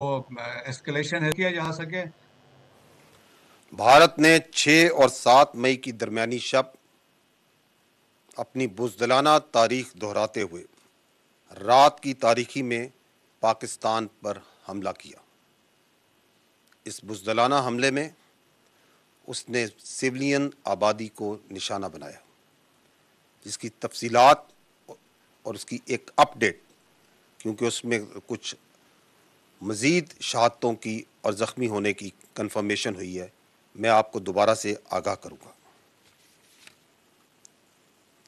Escalation ہے کیا جا سکے۔ بھارت نے 6 اور 7 مئی کی درمیانی شب اپنی بزدلانہ تاریخ دہراتے ہوئے رات کی تاریکی میں پاکستان پر حملہ کیا۔ اس بزدلانہ حملے میں اس نے سویلین آبادی کو نشانہ بنایا، جس کی تفصیلات اور اس کی ایک اپ ڈیٹ، کیونکہ اس میں کچھ مزید شہادتوں کی اور زخمی ہونے کی کنفرمیشن ہوئی ہے، میں آپ کو دوبارہ سے آگاہ کروں گا۔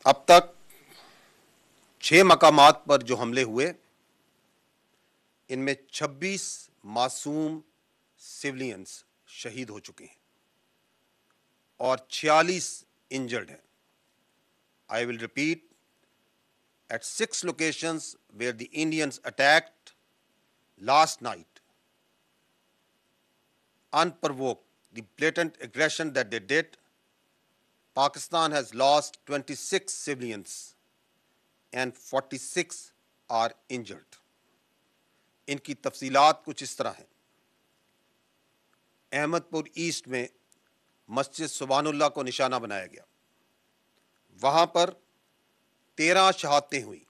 اب تک 6 مقامات پر جو حملے ہوئے، ان میں 26 معصوم سولینز شہید ہو چکے ہیں اور 46 انجرڈ ہیں۔ I will repeat, at 6 locations where the Indians attacked last night, unprovoked, the blatant aggression that they did, Pakistan has lost 26 civilians and 46 are injured. ان کی تفصیلات کچھ اس طرح ہیں۔ احمد پور ایسٹ میں مسجد سبحان اللہ کو نشانہ بنایا گیا، وہاں پر 13 شہادتیں ہوئیں،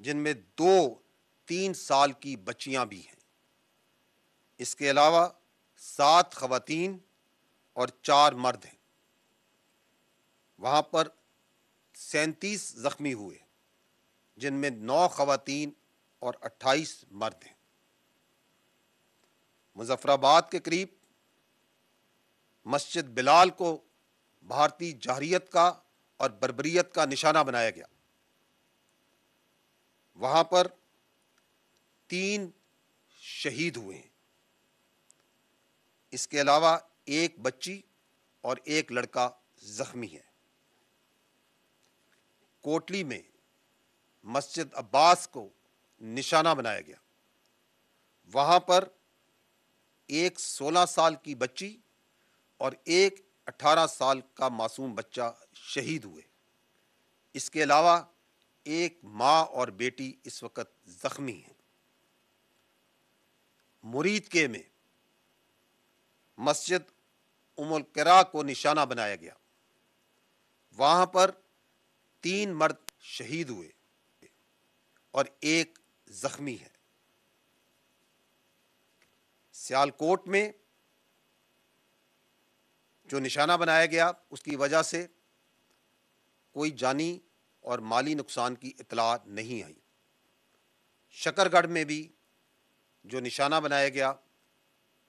جن میں 2 3 سال کی بچیاں بھی ہیں۔ اس کے علاوہ 7 خواتین اور 4 مرد ہیں۔ وہاں پر 37 زخمی ہوئے، جن میں 9 خواتین اور 28 مرد ہیں۔ مظفر آباد کے قریب مسجد بلال کو بھارتی جارحیت کا اور بربریت کا نشانہ بنایا گیا، وہاں پر 3 شہید ہوئے ہیں۔ اس کے علاوہ 1 بچی اور 1 لڑکا زخمی ہے۔ کوٹلی میں مسجد عباس کو نشانہ بنایا گیا، وہاں پر 1 16 سال کی بچی اور 1 18 سال کا معصوم بچہ شہید ہوئے۔ اس کے علاوہ 1 ماں اور بیٹی اس وقت زخمی ہیں۔ مرید کے میں مسجد ام القرا کو نشانہ بنایا گیا، وہاں پر 3 مرد شہید ہوئے اور 1 زخمی ہے۔ سیالکوٹ میں جو نشانہ بنایا گیا، اس کی وجہ سے کوئی جانی اور مالی نقصان کی اطلاع نہیں آئی۔ شکر گڑھ میں بھی جو نشانہ بنایا گیا،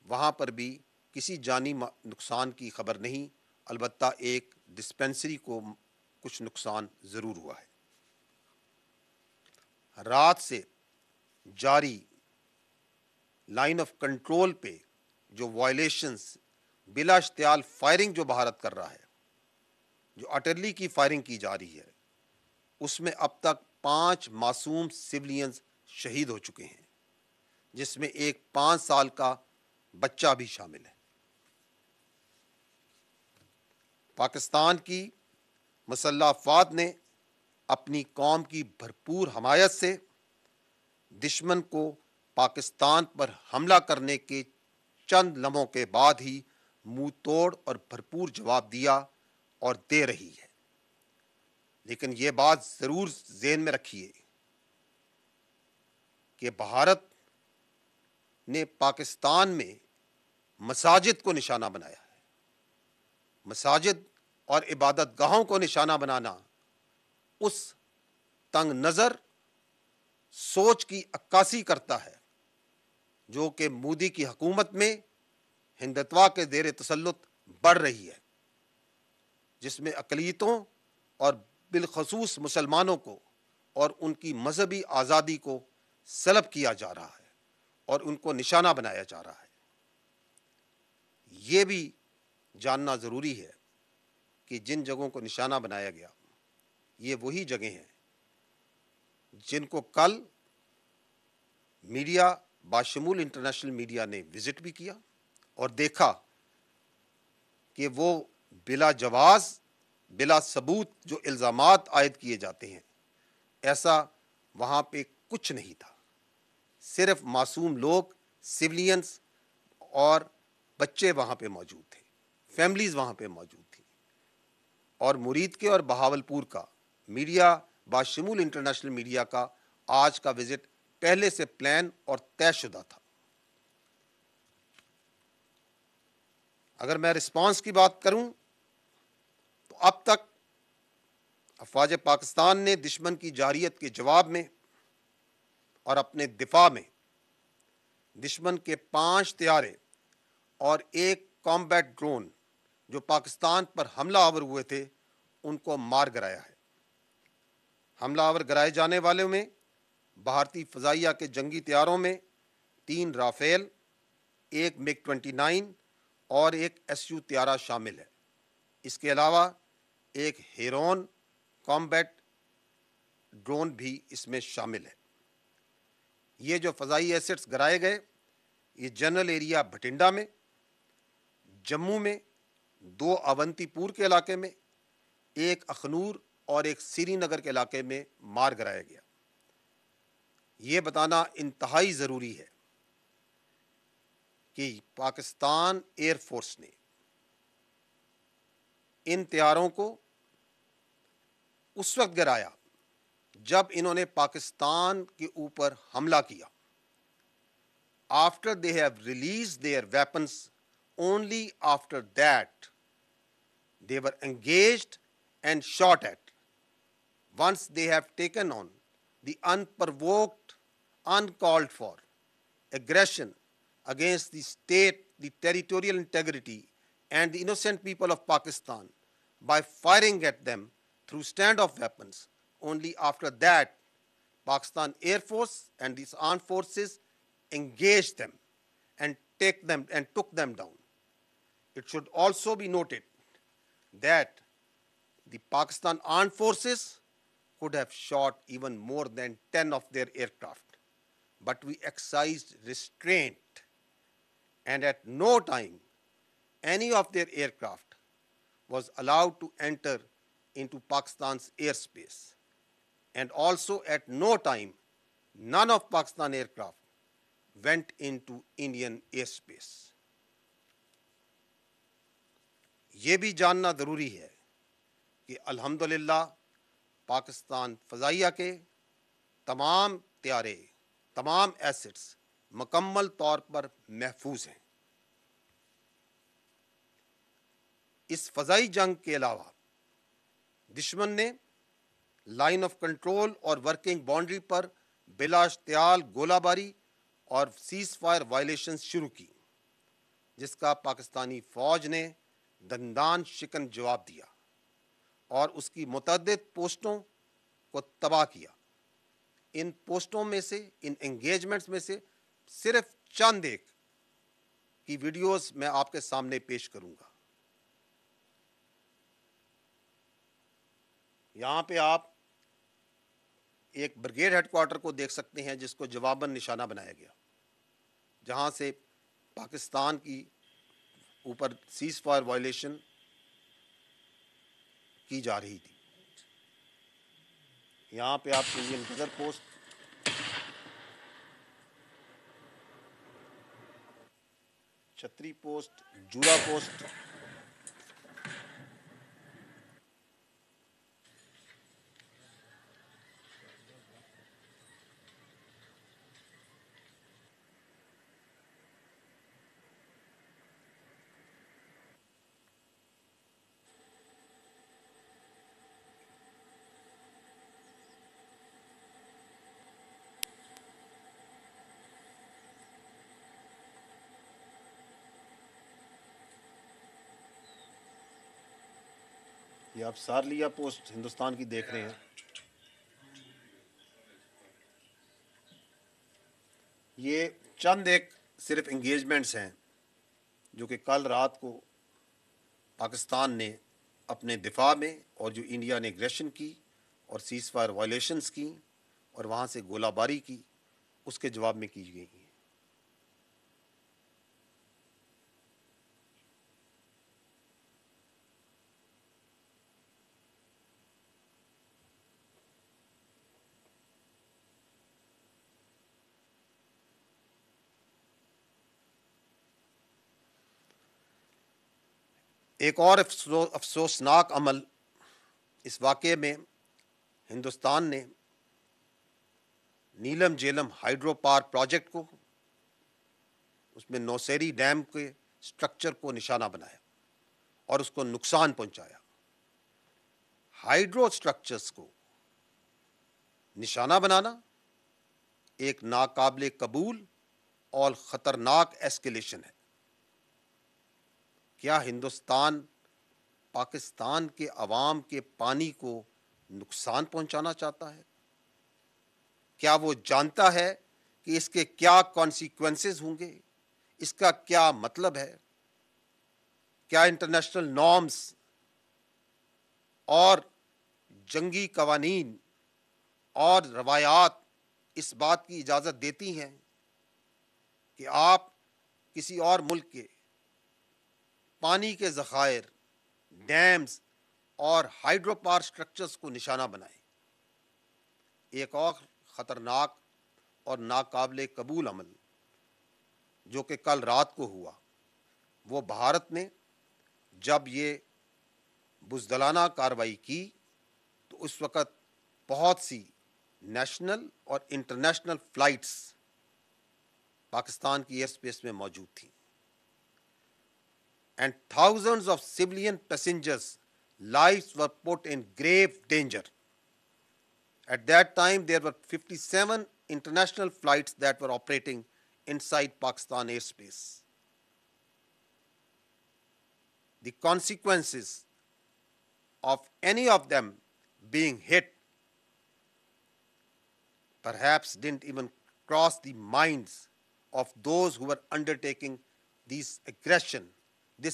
وہاں پر بھی کسی جانی نقصان کی خبر نہیں، البتہ ایک ڈسپنسری کو کچھ نقصان ضرور ہوا ہے۔ رات سے جاری لائن آف کنٹرول پہ جو وائلیشنز بلا اشتعال فائرنگ جو بھارت کر رہا ہے، جو اٹرلی کی فائرنگ کی جا رہی ہے، اس میں اب تک 5 معصوم سولینز شہید ہو چکے ہیں، جس میں ایک 5 سال کا بچہ بھی شامل ہے۔ پاکستان کی مسلح افواج نے اپنی قوم کی بھرپور حمایت سے دشمن کو پاکستان پر حملہ کرنے کے چند لمحوں کے بعد ہی منہ توڑ اور بھرپور جواب دیا اور دے رہی ہے۔ لیکن یہ بات ضرور ذہن میں رکھیے کہ بھارت نے پاکستان میں مساجد کو نشانہ بنایا ہے۔ مساجد اور عبادت گاہوں کو نشانہ بنانا اس تنگ نظر سوچ کی عکاسی کرتا ہے جو کہ مودی کی حکومت میں ہندتوا کے زیر تسلط بڑھ رہی ہے، جس میں اقلیتوں اور بالخصوص مسلمانوں کو اور ان کی مذہبی آزادی کو سلب کیا جا رہا ہے اور ان کو نشانہ بنایا جا رہا ہے۔ یہ بھی جاننا ضروری ہے کہ جن جگہوں کو نشانہ بنایا گیا، یہ وہی جگہیں ہیں جن کو کل میڈیا باشمول انٹرنیشنل میڈیا نے وزٹ بھی کیا اور دیکھا کہ وہ بلا جواز، بلا ثبوت جو الزامات عائد کیے جاتے ہیں، ایسا وہاں پہ کچھ نہیں تھا۔ صرف معصوم لوگ سویلینز اور بچے وہاں پہ موجود تھے، فیملیز وہاں پہ موجود تھیں، اور مرید کے اور بہاولپور کا میڈیا باشمول انٹرنیشنل میڈیا کا آج کا وزٹ پہلے سے پلان اور طے شدہ تھا۔ اگر میں رسپانس کی بات کروں تو اب تک افواج پاکستان نے دشمن کی جارحیت کے جواب میں اور اپنے دفاع میں دشمن کے 5 طیارے اور 1 کامبیٹ ڈرون جو پاکستان پر حملہ آور ہوئے تھے ان کو مار گرایا ہے۔ حملہ آور گرائے جانے والوں میں بھارتی فضائیہ کے جنگی طیاروں میں 3 رافیل، 1 MiG 29 اور 1 SU طیارہ شامل ہے۔ اس کے علاوہ ایک ہیرون کامبیٹ ڈرون بھی اس میں شامل ہے۔ یہ جو فضائی ایسٹس گرائے گئے یہ جنرل ایریا بھٹنڈا میں، جموں میں 2 اونتی پور کے علاقے میں، 1 اخنور اور 1 سری نگر کے علاقے میں مار گرایا گیا۔ یہ بتانا انتہائی ضروری ہے کہ پاکستان ایئر فورس نے ان طیاروں کو اس وقت گرایا جب انہوں نے پاکستان کے اوپر حملہ کیا۔ After they have released their weapons, only after that they were engaged and shot at. Once they have taken on the unprovoked, uncalled for aggression against the state, the territorial integrity, and the innocent people of Pakistan by firing at them through standoff weapons, only after that Pakistan Air Force and these armed forces engaged them and took them down. It should also be noted that the Pakistan armed forces could have shot even more than 10 of their aircraft, but we exercised restraint, and at no time any of their aircraft was allowed to enter into Pakistan's airspace, and also at no time none of Pakistan aircraft went into Indian airspace. یہ بھی جاننا ضروری ہے کہ الحمدللہ پاکستان فضائیہ کے تمام طیارے، تمام ایسٹس مکمل طور پر محفوظ ہیں۔ اس فضائی جنگ کے علاوہ دشمن نے لائن آف کنٹرول اور ورکنگ باؤنڈری پر بلا اشتعال گولہ باری اور سیز فائر وائلیشنز شروع کی، جس کا پاکستانی فوج نے دندان شکن جواب دیا اور اس کی متعدد پوسٹوں کو تباہ کیا۔ ان پوسٹوں میں سے، ان انگیجمنٹس میں سے صرف چند ایک کی ویڈیوز میں آپ کے سامنے پیش کروں گا۔ یہاں پہ آپ ایک بریگیڈ ہیڈ کوارٹر کو دیکھ سکتے ہیں جس کو جواباً نشانہ بنایا گیا، جہاں سے پاکستان کی اوپر سیز فائر وائلیشن کی جا رہی تھی۔ یہاں پہ آپ انڈین غزل پوسٹ، چھتری پوسٹ، جورا پوسٹ، یہ آپ سارلیا پوسٹ ہندوستان کی دیکھ رہے ہیں۔ یہ چند ایک صرف انگیجمنٹس ہیں جو کہ کل رات کو پاکستان نے اپنے دفاع میں، اور جو انڈیا نے ایگریشن کی اور سیز فائر وائلیشنز کی اور وہاں سے گولہ باری کی، اس کے جواب میں کی گئی ہیں۔ ایک اور افسوسناک عمل اس واقعے میں ہندوستان نے نیلم جیلم ہائیڈرو پاور پروجیکٹ کو، اس میں نوسیری ڈیم کے سٹرکچر کو نشانہ بنایا اور اس کو نقصان پہنچایا۔ ہائیڈرو سٹرکچرز کو نشانہ بنانا ایک ناقابل قبول اور خطرناک ایسکیلیشن ہے۔ کیا ہندوستان پاکستان کے عوام کے پانی کو نقصان پہنچانا چاہتا ہے؟ کیا وہ جانتا ہے کہ اس کے کیا کانسیکوینسز ہوں گے؟ اس کا کیا مطلب ہے؟ کیا انٹرنیشنل نارمز اور جنگی قوانین اور روایات اس بات کی اجازت دیتی ہیں کہ آپ کسی اور ملک کے پانی کے ذخائر، ڈیمز اور ہائیڈرو پاور سٹرکچرز کو نشانہ بنائیں؟ ایک اور خطرناک اور ناقابل قبول عمل جو کہ کل رات کو ہوا، وہ بھارت نے جب یہ بزدلانہ کارروائی کی تو اس وقت بہت سی نیشنل اور انٹرنیشنل فلائٹس پاکستان کی ایئر اسپیس میں موجود تھیں، and thousands of civilian passengers' lives were put in grave danger. At that time, there were 57 international flights that were operating inside Pakistan airspace. The consequences of any of them being hit perhaps didn't even cross the minds of those who were undertaking this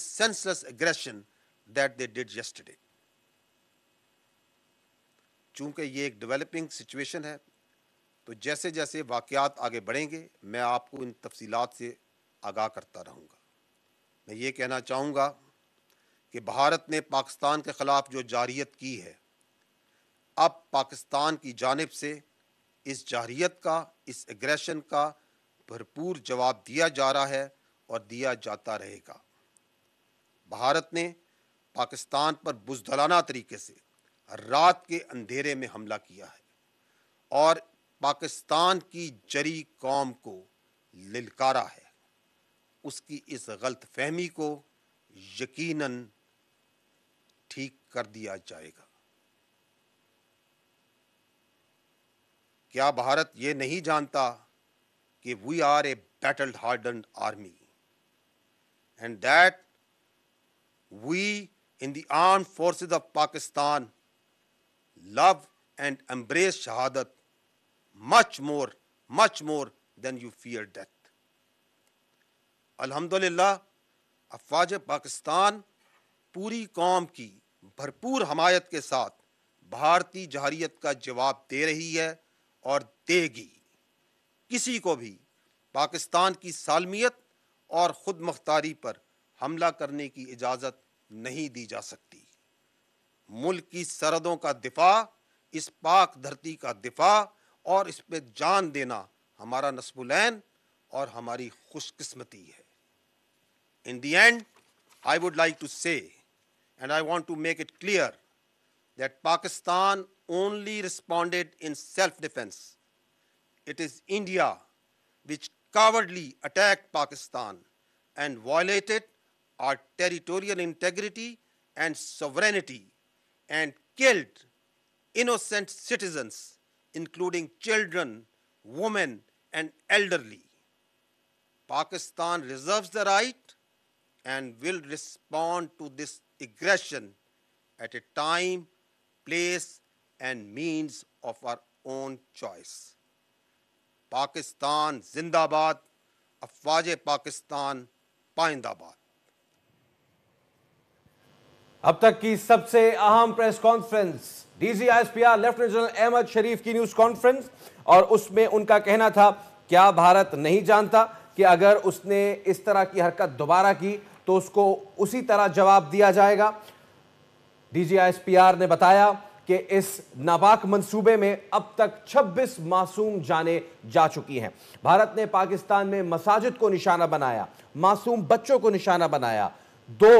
senseless aggression that they did yesterday. چونکہ یہ ایک developing situation ہے تو جیسے جیسے واقعات آگے بڑھیں گے میں آپ کو ان تفصیلات سے آگاہ کرتا رہوں گا۔ میں یہ کہنا چاہوں گا کہ بھارت نے پاکستان کے خلاف جو جارحیت کی ہے، اب پاکستان کی جانب سے اس جارحیت کا، اس ایگریشن کا بھرپور جواب دیا جا رہا ہے اور دیا جاتا رہے گا۔ بھارت نے پاکستان پر بزدلانہ طریقے سے رات کے اندھیرے میں حملہ کیا ہے اور پاکستان کی جری قوم کو للکارا ہے۔ اس کی اس غلط فہمی کو یقیناً ٹھیک کر دیا جائے گا۔ کیا بھارت یہ نہیں جانتا کہ we are a battle hardened army and that we in the armed forces of Pakistan love and embrace shahadat much more than you fear death. الحمدللہ افواج پاکستان پوری قوم کی بھرپور حمایت کے ساتھ بھارتی جارحیت کا جواب دے رہی ہے اور دے گی۔ کسی کو بھی پاکستان کی سالمیت اور خود مختاری پر حملہ کرنے کی اجازت نہیں دی جا سکتی۔ ملک کی سرحدوں کا دفاع، اس پاک دھرتی کا دفاع اور اس پہ جان دینا ہمارا نصب العین اور ہماری خوش قسمتی ہے۔ In the end, I would like to say, and I want to make it clear, that Pakistan only responded in self-defense. It is India which cowardly attacked Pakistan and violated our territorial integrity and sovereignty and killed innocent citizens, including children, women, and elderly. Pakistan reserves the right and will respond to this aggression at a time, place, and means of our own choice. Pakistan Zindabad, افواج پاکستان پائندہ باد۔ اب تک کی سب سے اہم press conference D G S P R lieutenant general Ahmed Sharif کی news conference, اور اس میں ان کا کہنا تھا کیا بھارت نہیں جانتا کہ اگر اس نے اس طرح کی حرکت دوبارہ کی تو اس کو اسی طرح جواب دیا جائے گا۔ D G S P R نے بتایا کہ اس ناپاک منصوبے میں اب تک 26 معصوم جانیں جا چکی ہیں۔ بھارت نے پاکستان میں مساجد کو نشانہ بنایا، معصوم بچوں کو نشانہ بنایا، 2